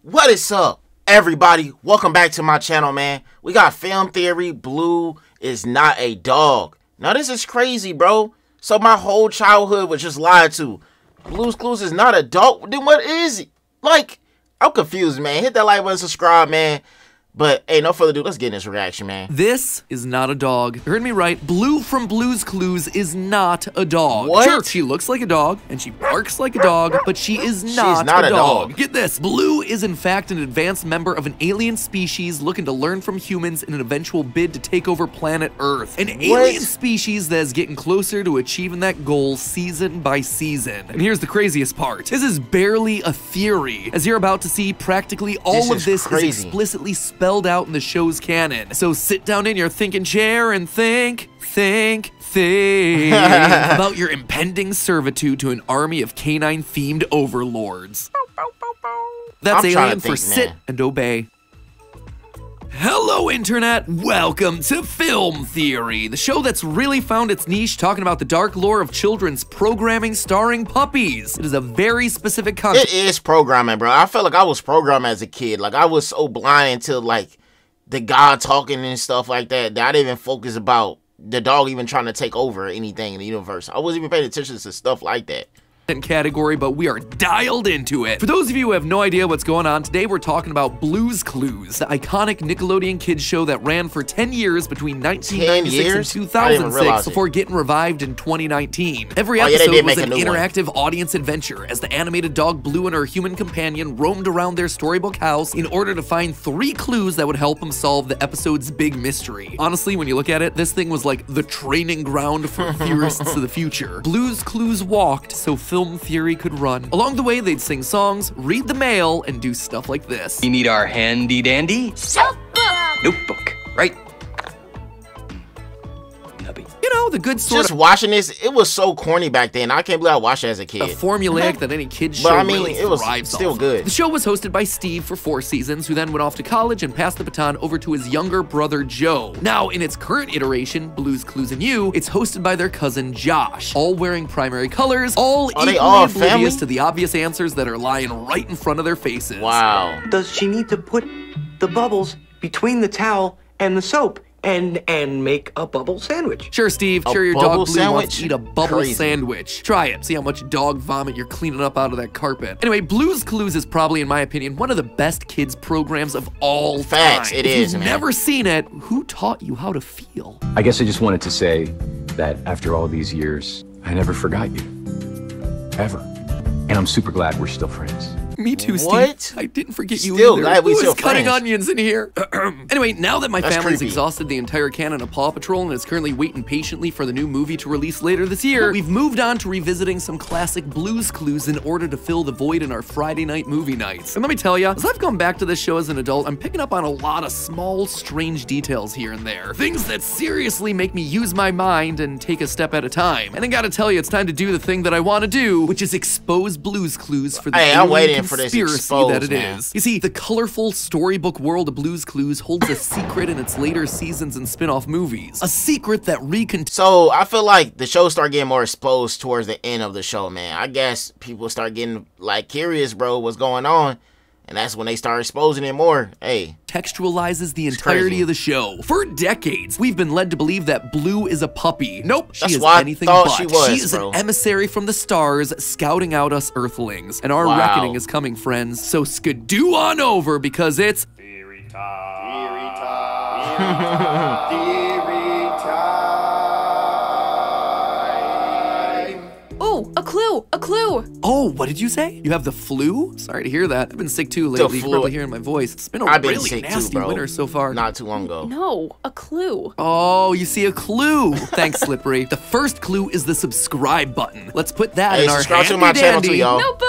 What is up, everybody? Welcome back to my channel, man. We got film theory. Blue is not a dog. Now this is crazy, bro. So my whole childhood was just lied to. Blue's Clues is not a dog. Then what is it? Like, I'm confused, man. Hit that like button, subscribe, man. But, hey, no further ado, let's get in this reaction, man. This is not a dog. You heard me right. Blue from Blue's Clues is not a dog. What? Sure, she looks like a dog, and she barks like a dog, but she is not a dog. Get this. Blue is, in fact, an advanced member of an alien species looking to learn from humans in an eventual bid to take over planet Earth. An alien species that is getting closer to achieving that goal season by season. And here's the craziest part. This is barely a theory. As you're about to see, practically all of this is explicitly spelled out in the show's canon. So sit down in your thinking chair and think about your impending servitude to an army of canine-themed overlords. That's Alien for sit and obey. Hello, Internet! Welcome to Film Theory, the show that's really found its niche talking about the dark lore of children's programming starring puppies. It is a very specific concept. It is programming, bro. I felt like I was programmed as a kid. Like, I was so blind into, like, the God talking and stuff like that, that I didn't even focus about the dog even trying to take over anything in the universe. I wasn't even paying attention to stuff like that. Category, but we are dialed into it. For those of you who have no idea what's going on, today we're talking about Blue's Clues, the iconic Nickelodeon kids show that ran for 10 years between 1996 and 2006 before getting revived in 2019. Every episode was an interactive audience adventure as the animated dog Blue and her human companion roamed around their storybook house in order to find 3 clues that would help them solve the episode's big mystery. Honestly, when you look at it, this thing was like the training ground for theorists of the future. Blue's Clues walked so film theory could run. Along the way, they'd sing songs, read the mail, and do stuff like this. We need our handy dandy notebook, right? You know, the good sort of... Just watching this, it was so corny back then. I can't believe I watched it as a kid. A formulaic that any kid show really it was thrives still off. good. The show was hosted by Steve for 4 seasons, who then went off to college and passed the baton over to his younger brother, Joe. Now, in its current iteration, Blue's Clues and You, it's hosted by their cousin, Josh, all wearing primary colors, all equally oblivious to the obvious answers that are lying right in front of their faces. Wow. Does she need to put the bubbles between the towel and the soap? And make a bubble sandwich? Sure, Steve. Sure, your dog Blue wants to eat a bubble sandwich. Try it. See how much dog vomit you're cleaning up out of that carpet. Anyway, Blue's Clues is probably, in my opinion, one of the best kids programs of all time. Facts, it is, man. If you've never seen it, who taught you how to feel? I guess I just wanted to say that after all these years, I never forgot you. Ever. And I'm super glad we're still friends. Me too, Steve. What? I didn't forget you still either. Glad we Who is cutting onions in here? Anyway, now that my family's creepy. exhausted the entire canon of Paw Patrol and is currently waiting patiently for the new movie to release later this year, we've moved on to revisiting some classic Blue's Clues in order to fill the void in our Friday night movie nights. And let me tell you, as I've gone back to this show as an adult, I'm picking up on a lot of small, strange details here and there. Things that seriously make me use my mind and take a step at a time. And I gotta tell you, it's time to do the thing that I want to do, which is expose Blue's Clues for the alien conspiracy that it is. You see, the colorful storybook world of Blue's Clues holds a secret in its later seasons and spin-off movies. A secret that So, I feel like the show started getting more exposed towards the end of the show, man. I guess people start getting, like, curious, bro, what's going on. And that's when they start exposing it more. Hey. Textualizes the entirety of the show. For decades, we've been led to believe that Blue is a puppy. Nope, she is anything but. She is an emissary from the stars scouting out us Earthlings. And our reckoning is coming, friends. So skidoo on over because it's... Theory time. Theory time. Theory time. Oh, a clue! A clue! Oh, what did you say? You have the flu? Sorry to hear that. I've been sick too lately. You're probably hearing my voice. It's been a really nasty winter so far. Not too long ago. No, a clue. Oh, you see a clue. Thanks, Slippery. The first clue is the subscribe button. Let's put that in our handy-dandy notebook.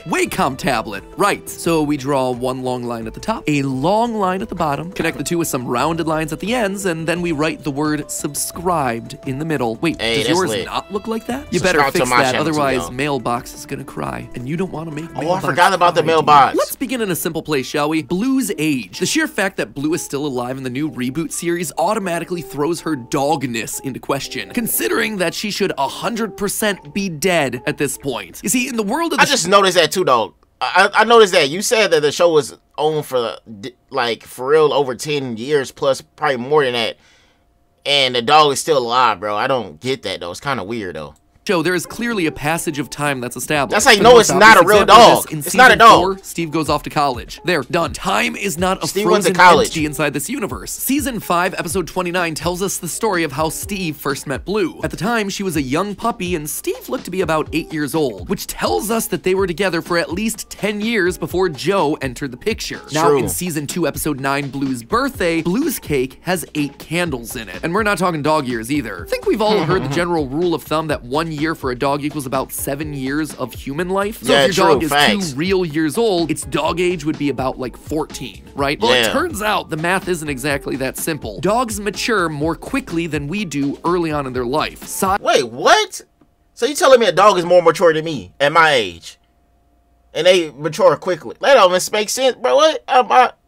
Wacom tablet. Right. So we draw one long line at the top, a long line at the bottom, connect the two with some rounded lines at the ends, and then we write the word subscribed in the middle. Wait, does yours not look like that? You better fix that, otherwise mailbox is gonna cry, and you don't want to make mailbox. Oh, I forgot about the mailbox. Let's begin in a simple place, shall we? Blue's age. The sheer fact that Blue is still alive in the new reboot series automatically throws her dogness into question, considering that she should 100% be dead at this point. You see, in the world of I just noticed that too, dog. I noticed that you said that the show was on for like for real over 10 years plus, probably more than that, and the dog is still alive, bro. I don't get that though. It's kind of weird though. There is clearly a passage of time that's established. That's how you know it's not a real dog. It's not a dog. 4, Steve goes off to college. There, done. Time is not a frozen entity inside this universe. Season 5, episode 29 tells us the story of how Steve first met Blue. At the time, she was a young puppy, and Steve looked to be about 8 years old, which tells us that they were together for at least 10 years before Joe entered the picture. Now, in season 2, episode 9, Blue's birthday, Blue's cake has 8 candles in it. And we're not talking dog years either. I think we've all heard the general rule of thumb that 1 year for a dog equals about 7 years of human life. So if your dog is 2 real years old, its dog age would be about like 14, right? Well, it turns out the math isn't exactly that simple. Dogs mature more quickly than we do early on in their life. Wait, what? So you telling me a dog is more mature than me at my age? And they mature quickly? That don't make sense, bro. What?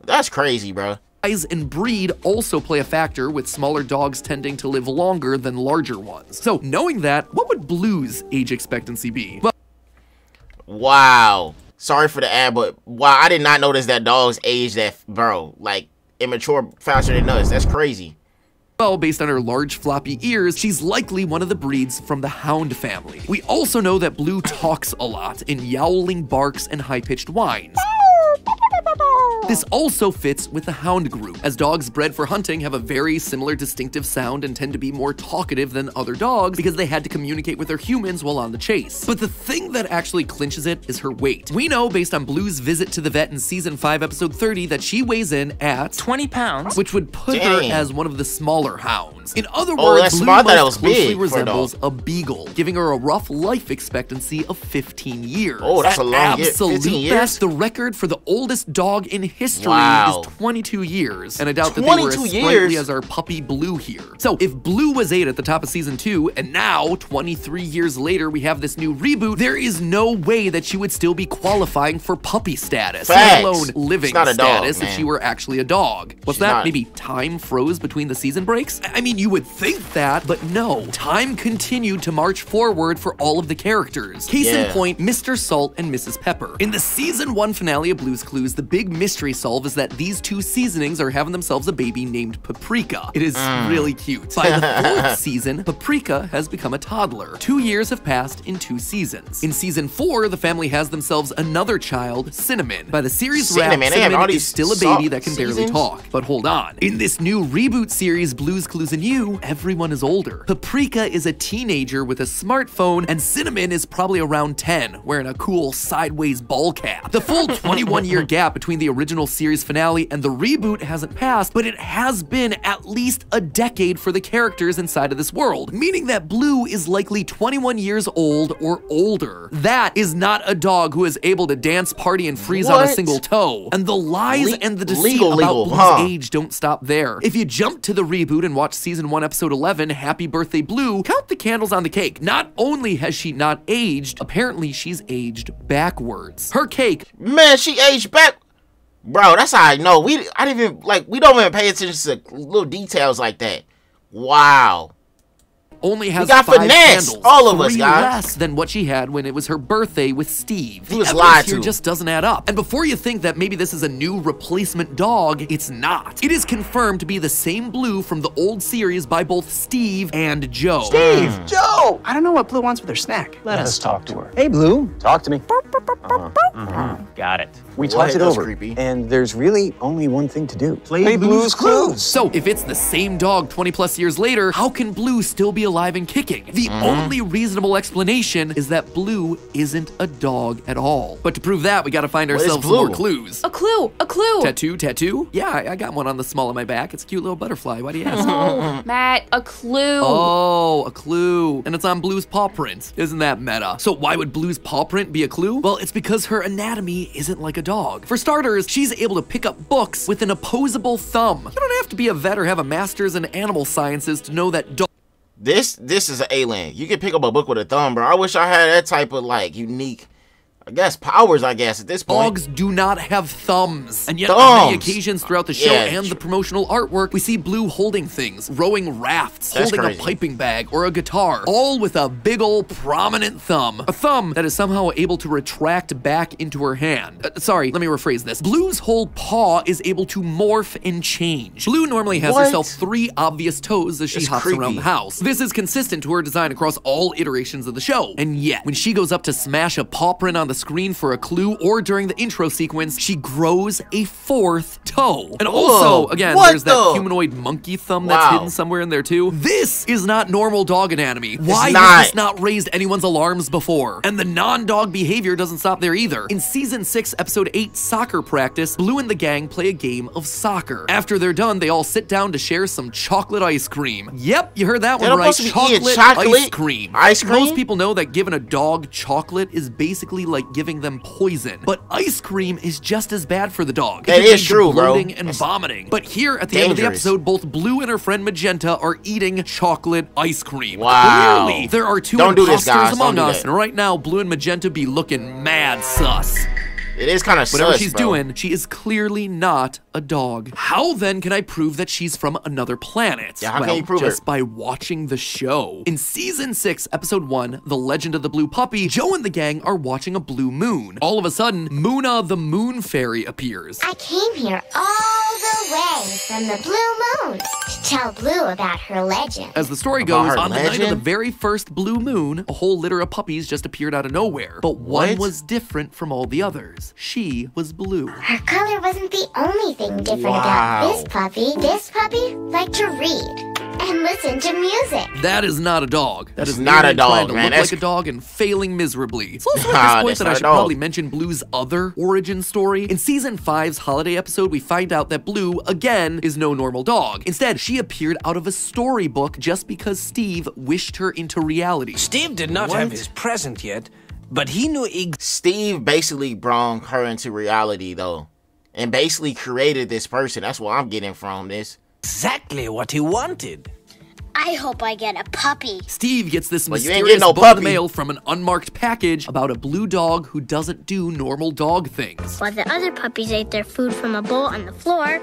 That's crazy, bro. Size and breed also play a factor, with smaller dogs tending to live longer than larger ones. So, knowing that, what would Blue's age expectancy be? Well, wow. Sorry for the ad, but wow, I did not notice that dogs age that, bro. Like, immature faster than us. That's crazy. Well, based on her large floppy ears, she's likely one of the breeds from the hound family. We also know that Blue talks a lot in yowling barks and high-pitched whines. This also fits with the hound group, as dogs bred for hunting have a very similar distinctive sound and tend to be more talkative than other dogs because they had to communicate with their humans while on the chase. But the thing that actually clinches it is her weight. We know, based on Blue's visit to the vet in season 5, episode 30, that she weighs in at 20 pounds, which would put her as one of the smaller hounds. In other words, Blue most closely resembles a beagle, giving her a rough life expectancy of 15 years. Oh, that's a long year. 15 years? Best, the record for the oldest dog in history is 22 years, and I doubt that they were as sprightly as our puppy Blue here. So if Blue was 8 at the top of season 2, and now 23 years later we have this new reboot, there is no way that she would still be qualifying for puppy status, let alone living status, if she were actually a dog. What's that? Maybe time froze between the season breaks? I mean, you would think that, but no. Time continued to march forward for all of the characters. Case in point, Mr. Salt and Mrs. Pepper. In the season 1 finale of Blue's Clues, the big mystery solve is that these 2 seasonings are having themselves a baby named Paprika. It is really cute. By the 4th season, Paprika has become a toddler. 2 years have passed in 2 seasons. In season 4, the family has themselves another child, Cinnamon. By the series wrap, Cinnamon is still a baby that can barely talk. But hold on. In this new reboot series, Blue's Clues and You, everyone is older. Paprika is a teenager with a smartphone, and Cinnamon is probably around 10, wearing a cool sideways ball cap. The full 21-year gap between the original series finale and the reboot hasn't passed, but it has been at least a decade for the characters inside of this world, meaning that Blue is likely 21 years old or older. That is not a dog who is able to dance, party, and freeze on a single toe. And the lies and the deceit about Blue's age don't stop there. If you jump to the reboot and watch season 1, episode 11, Happy Birthday Blue, count the candles on the cake. Not only has she not aged, apparently she's aged backwards. Her cake, man, she aged back. Bro, that's how I know. We don't even pay attention to little details like that. Wow. only has we got 5 finesse, candles, all of us, 3 guys. less than what she had when it was her birthday with Steve. He was The lied evidence here to. just doesn't add up. And before you think that maybe this is a new replacement dog, it's not. It is confirmed to be the same Blue from the old series by both Steve and Joe. Steve! Joe! I don't know what Blue wants with her snack. Let us talk to her. Hey, Blue. Talk to me. Got it. We talked it That was over, creepy. and there's really only one thing to do. Play Blue's Clues. So, if it's the same dog 20 plus years later, how can Blue still be alive and kicking? The only reasonable explanation is that Blue isn't a dog at all. But to prove that, we gotta find ourselves some more Blue? clues. A clue! A clue! Tattoo? Yeah, I got one on the small of my back. It's a cute little butterfly. Why do you ask? Oh, Matt, a clue. Oh, a clue. And it's on Blue's paw print. Isn't that meta? So why would Blue's paw print be a clue? Well, it's because her anatomy isn't like a dog. For starters, she's able to pick up books with an opposable thumb. You don't have to be a vet or have a master's in animal sciences to know that This is an alien. You can pick up a book with a thumb, bro. I wish I had that type of like unique I guess powers, I guess, at this point. Dogs do not have thumbs. And yet, on many occasions throughout the show and the promotional artwork, we see Blue holding things, rowing rafts, holding a piping bag or a guitar, all with a big ol' prominent thumb. A thumb that is somehow able to retract back into her hand. Sorry, let me rephrase this. Blue's whole paw is able to morph and change. Blue normally has herself 3 obvious toes as she hops around the house. This is consistent to her design across all iterations of the show. And yet, when she goes up to smash a paw print on the screen for a clue or during the intro sequence, she grows a 4th toe. And also, again, there's that humanoid monkey thumb that's hidden somewhere in there too. This is not normal dog anatomy. Why has this not raised anyone's alarms before? And the non-dog behavior doesn't stop there either. In season 6, episode 8, Soccer Practice, Blue and the gang play a game of soccer. After they're done, they all sit down to share some chocolate ice cream. Yep, you heard that one right. Chocolate ice cream. Ice cream? Most people know that giving a dog chocolate is basically like giving them poison. But ice cream is just as bad for the dog. That is true, bro. Bloating and vomiting. But here at the end of the episode, both Blue and her friend Magenta are eating chocolate ice cream. Wow. Clearly, there are 2 imposters among us, and right now, Blue and Magenta be looking mad sus. It is kind of sus, whatever she's doing, she is clearly not a dog. How then can I prove that she's from another planet? Yeah, how can you prove it? Just by watching the show. In season 6, episode 1, The Legend of the Blue Puppy, Joe and the gang are watching a blue moon. All of a sudden, Moona the Moon Fairy appears. I came here all the way from the blue moon to tell Blue about her legend. As the story goes, on the night of the very first blue moon, a whole litter of puppies just appeared out of nowhere. But one was different from all the others. She was blue. Her color wasn't the only thing different about this puppy. This puppy liked to read and listen to music. That is not a dog. That is not a dog, to man. Look like a dog and failing miserably. It's also at this point that I should probably mention Blue's other origin story. In season 5's holiday episode, we find out that Blue, again, is no normal dog. Instead, she appeared out of a storybook just because Steve wished her into reality. Steve did not have his present yet, but he knew Steve basically brought her into reality, though, and basically created this person. That's what I'm getting from this. Exactly what he wanted. I hope I get a puppy. Steve gets this mysterious book in the mail from an unmarked package about a blue dog who doesn't do normal dog things. While the other puppies ate their food from a bowl on the floor,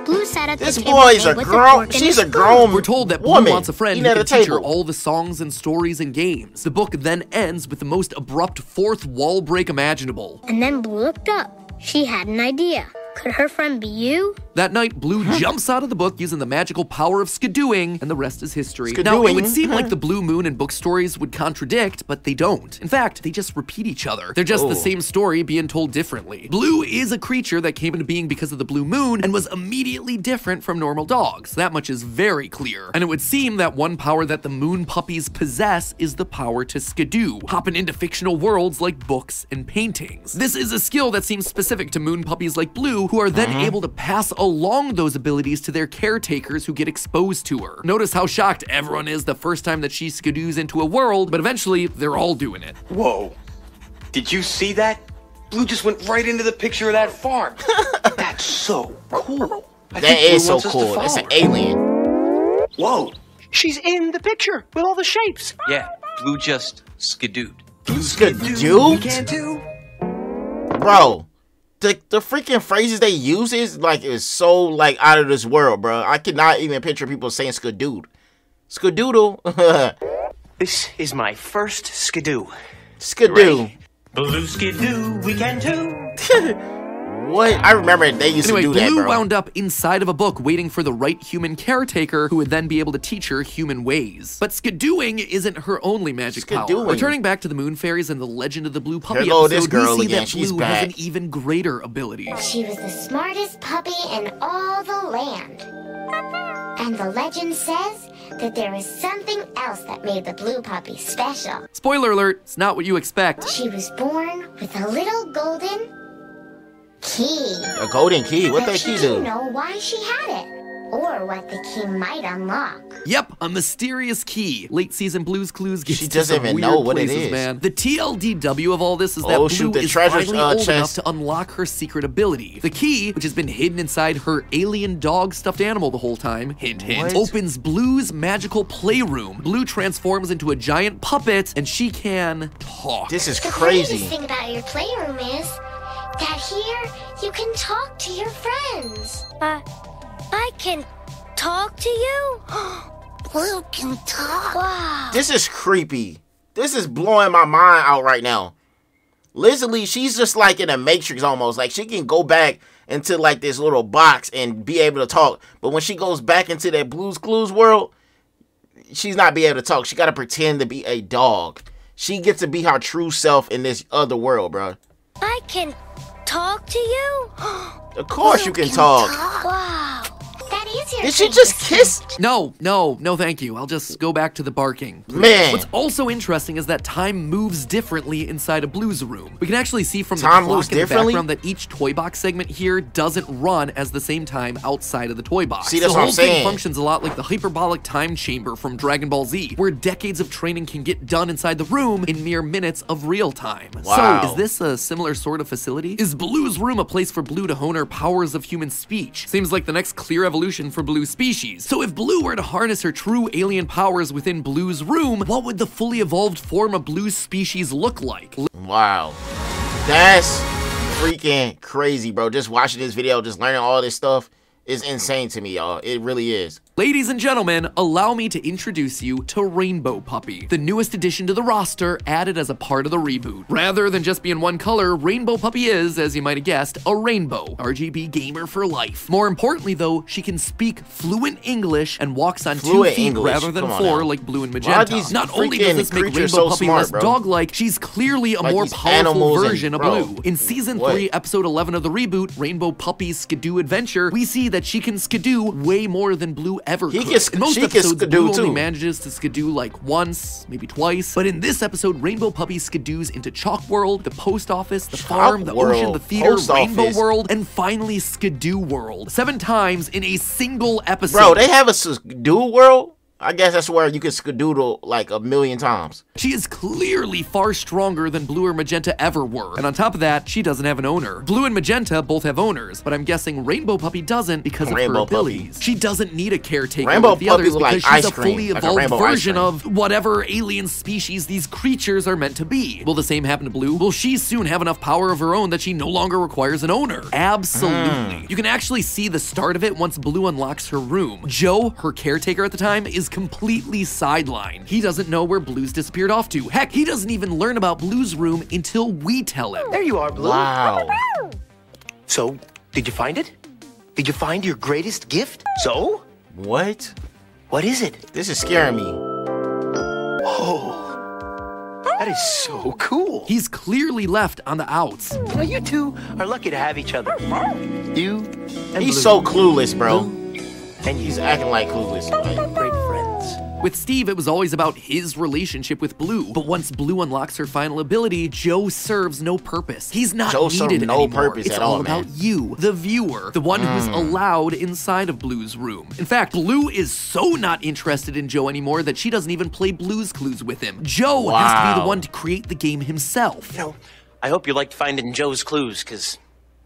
Blue sat at this boy's a grown. She's a grown. We're told that Blue wants a friend who can teach her all the songs and stories and games. The book then ends with the most abrupt 4th wall break imaginable. And then Blue looked up. She had an idea. Could her friend be you? That night, Blue jumps out of the book using the magical power of skidooing, and the rest is history. Now, it would seem like the blue moon and book stories would contradict, but they don't. In fact, they just repeat each other. They're just the same story being told differently. Blue is a creature that came into being because of the blue moon and was immediately different from normal dogs. That much is very clear. And it would seem that one power that the moon puppies possess is the power to skidoo, hopping into fictional worlds like books and paintings. This is a skill that seems specific to moon puppies like Blue, who are then able to pass along those abilities to their caretakers who get exposed to her. Notice how shocked everyone is the first time that she skidoos into a world, but eventually they're all doing it. Whoa. Did you see that? Blue just went right into the picture of that farm. That's so cool. That is so cool. That's an alien. Whoa. She's in the picture with all the shapes. Yeah, Blue just skidooed. Skidooed? Bro. The freaking phrases they use is so like out of this world, bro. I cannot even picture people saying skadood. Skadoodle. This is my first skidoo. Skidoo. Blue skidoo, we can too. What? I remember they used to do that, Blue bro. wound up inside of a book waiting for the right human caretaker who would then be able to teach her human ways. But skidooing isn't her only magic power. Returning back to the Moon Fairies and the Legend of the Blue Puppy episode, this girl we see again. that She's Blue has an even greater ability. She was the smartest puppy in all the land. And the legend says that there was something else that made the blue puppy special. Spoiler alert, it's not what you expect. She was born with a little golden key. A golden key? What But that she key do? didn't know why she had it. or what the key might unlock. Yep, a mysterious key. Late season Blue's Clues gets She to doesn't some even weird know what it places, is. man. The TLDW of all this is that Oh, Blue shoot, the is treasure finally old enough chest. to unlock her secret ability. The key, which has been hidden inside her alien dog stuffed animal the whole time, hint hint, opens Blue's magical playroom. Blue transforms into a giant puppet, and she can talk. This is The crazy. greatest thing about your playroom is that here you can talk to your friends. I can talk to you? Blue can talk. Wow. This is creepy. This is blowing my mind out right now. Literally, she's just like in a Matrix almost. Like, she can go back into like this little box and be able to talk. But when she goes back into that Blue's Clues world, she's not be able to talk. She got to pretend to be a dog. She gets to be her true self in this other world, bro. I can talk to you? Of course you can talk. Wow. That is your Did she just kiss? No, thank you. I'll just go back to the barking. please. Man. What's also interesting is that time moves differently inside a Blue's room. We can actually see from the Time clock moves in the differently? background that each toy box segment here doesn't run as the same time outside of the toy box. See, that's the what whole I'm thing saying. functions a lot like the hyperbolic time chamber from Dragon Ball Z, where decades of training can get done inside the room in mere minutes of real time. Wow. So, is this a similar sort of facility? Is Blue's room a place for Blue to hone her powers of human speech? Seems like the next clear evolution for Blue's species. So if Blue were to harness her true alien powers within Blue's room, what would the fully evolved form of Blue's species look like? Wow. That's freaking crazy, bro. Just watching this video, just learning all this stuff is insane to me, y'all. It really is. Ladies and gentlemen, allow me to introduce you to Rainbow Puppy, the newest addition to the roster added as a part of the reboot. Rather than just being one color, Rainbow Puppy is, as you might have guessed, a rainbow. RGB gamer for life. More importantly though, she can speak fluent English and walks on Fluent 2 feet English. rather than Come on 4 now. like Blue and Why are Magenta. these Not only does freaking this make creatures Rainbow so Puppy smart, less bro? dog-like, she's clearly a Like more these powerful animals and- version of bro, Blue. In season what? 3, episode 11 of the reboot, Rainbow Puppy's Skidoo Adventure, we see that she can skidoo way more than Blue ever He could. can sk- In most she can episodes, skidoo Blue only too. manages to skidoo like once, maybe twice. But in this episode, Rainbow Puppy skidoos into Chalk World, the post office, the farm, the World, ocean, the theater, post Rainbow office. World, and finally Skidoo World. 7 times in a single episode. Bro, they have a Skidoo world? I guess that's where you can skadoodle like a million times. She is clearly far stronger than Blue or Magenta ever were. And on top of that, she doesn't have an owner. Blue and Magenta both have owners, but I'm guessing Rainbow Puppy doesn't because of her Rainbow abilities. Puppy. She doesn't need a caretaker Rainbow like the Puppy others look like because she's ice a cream, fully like a evolved rainbow ice version cream. of whatever alien species these creatures are meant to be. Will the same happen to Blue? Will she soon have enough power of her own that she no longer requires an owner? Absolutely. You can actually see the start of it once Blue unlocks her room. Joe, her caretaker at the time, is completely sidelined. He doesn't know where Blue's disappeared off to. Heck, he doesn't even learn about Blue's room until we tell him. There you are, Blue. Wow. So, did you find it? Did you find your greatest gift? So? What? What is it? This is scaring me. Oh, that is so cool. He's clearly left on the outs. You know, you two are lucky to have each other. You and He's Blue. so clueless, bro. And He's acting like clueless. Like, great friends. With Steve, it was always about his relationship with Blue. But once Blue unlocks her final ability, Joe serves no purpose. He's not Joe serves needed no anymore. purpose It's at all all, about man. you, the viewer, the one who's allowed inside of Blue's room. In fact, Blue is so not interested in Joe anymore that she doesn't even play Blue's Clues with him. Joe has to be the Wow. one to create the game himself. You know, I hope you liked finding Joe's clues, because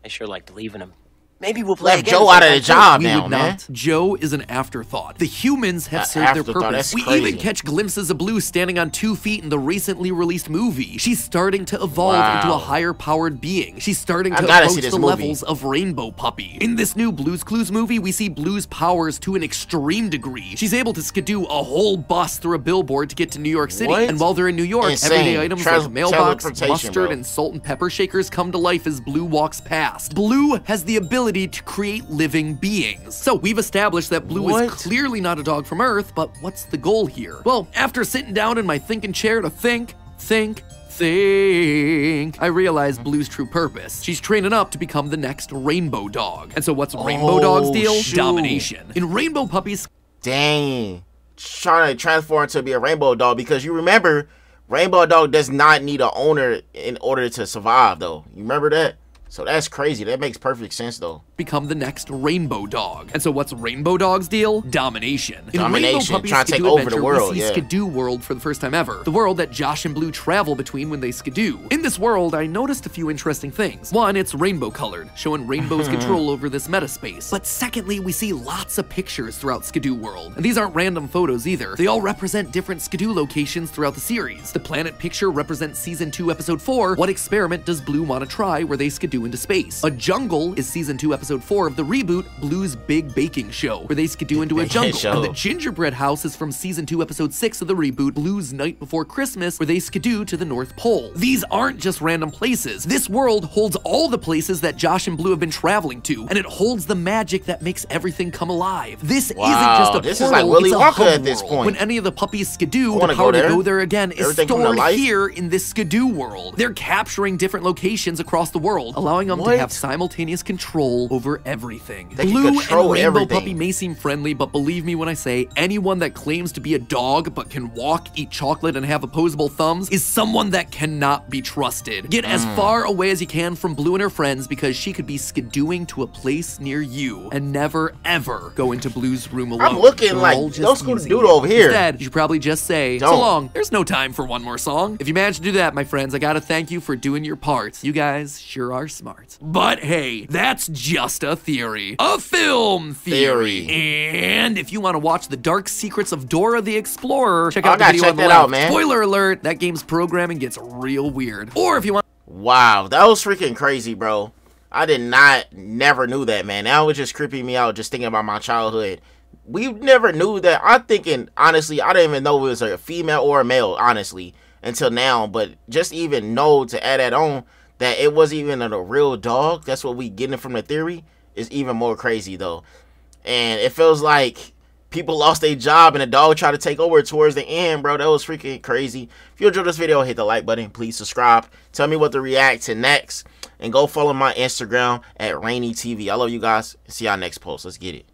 I sure liked leaving them. Maybe we'll play left again Joe out of the sometime job We now, would man. not. Joe is an afterthought. The humans have served their afterthought, purpose. that's We crazy. even catch glimpses of Blue standing on 2 feet in the recently released movie. She's starting to evolve Wow. into a higher-powered being. She's starting I to gotta see approach this the movie. levels of Rainbow Puppy. In this new Blue's Clues movie, we see Blue's powers to an extreme degree. She's able to skidoo a whole bus through a billboard to get to New York City. What? And while they're in New York, Insane. everyday items like mailbox, Teleportation, mustard, bro. and salt and pepper shakers come to life as Blue walks past. Blue has the ability to create living beings. So we've established that Blue What? is clearly not a dog from Earth, but what's the goal here? Well, after sitting down in my thinking chair to think, I realized Blue's true purpose. She's training up to become the next Rainbow Dog. And so what's Rainbow Dog's deal? shoot. Domination. In Rainbow Puppy's Dang. Trying to transform to be a rainbow dog, because you remember, rainbow dog does not need an owner in order to survive, though. You remember that? So that's crazy. That makes perfect sense, though. become the next Rainbow Dog. And so what's Rainbow Dog's deal? Domination. In Domination, Rainbow Puppy's trying to take Skidoo over Adventure, the world, we see yeah. Skidoo World for the first time ever. The world that Josh and Blue travel between when they skidoo. In this world, I noticed a few interesting things. One, it's rainbow colored, showing Rainbow's control over this meta space. But secondly, we see lots of pictures throughout Skidoo World. And these aren't random photos either. They all represent different Skidoo locations throughout the series. The planet picture represents Season 2, Episode 4, What Experiment Does Blue Want to Try, where they skidoo into space. A jungle is Season 2, Episode 4 of the reboot, Blue's Big Baking Show, where they skidoo into a jungle. And the gingerbread house is from Season 2, Episode 6 of the reboot, Blue's Night Before Christmas, where they skidoo to the North Pole. These aren't just random places. This world holds all the places that Josh and Blue have been traveling to, and it holds the magic that makes everything come alive. This isn't just a portal, is like Willy it's a Wonka hub at this world. point. When any of the puppies skidoo, the power to go there again is stored here in this Skidoo world. They're capturing different locations across the world, allowing them to have simultaneous control over everything. Blue and Rainbow Puppy may seem friendly, but believe me when I say anyone that claims to be a dog but can walk, eat chocolate, and have opposable thumbs is someone that cannot be trusted. Get as far away as you can from Blue and her friends because she could be skidooing to a place near you, and never ever go into Blue's room alone. I'm looking like those Skidoo over here. Instead, you should probably just say, so long, there's no time for one more song. If you manage to do that, my friends, I gotta thank you for doing your parts. You guys sure are smart. But hey, that's just a theory. A film theory. And if you want to watch the dark secrets of Dora the Explorer, check out the video on the left. Man. Spoiler alert, that game's programming gets real weird. Or if you want... Wow, that was freaking crazy, bro. I never knew that, man. That was just creeping me out just thinking about my childhood. We never knew that. I'm thinking, honestly, I didn't even know it was a female or a male, honestly, until now. But just even know to add that on, that it wasn't even a real dog. That's what we getting from the theory. Is even more crazy, though. And it feels like people lost their job and the dog tried to take over towards the end, bro. That was freaking crazy. If you enjoyed this video, hit the like button. Please subscribe. Tell me what to react to next. And go follow my Instagram at Raineytv. I love you guys. See y'all next post. Let's get it.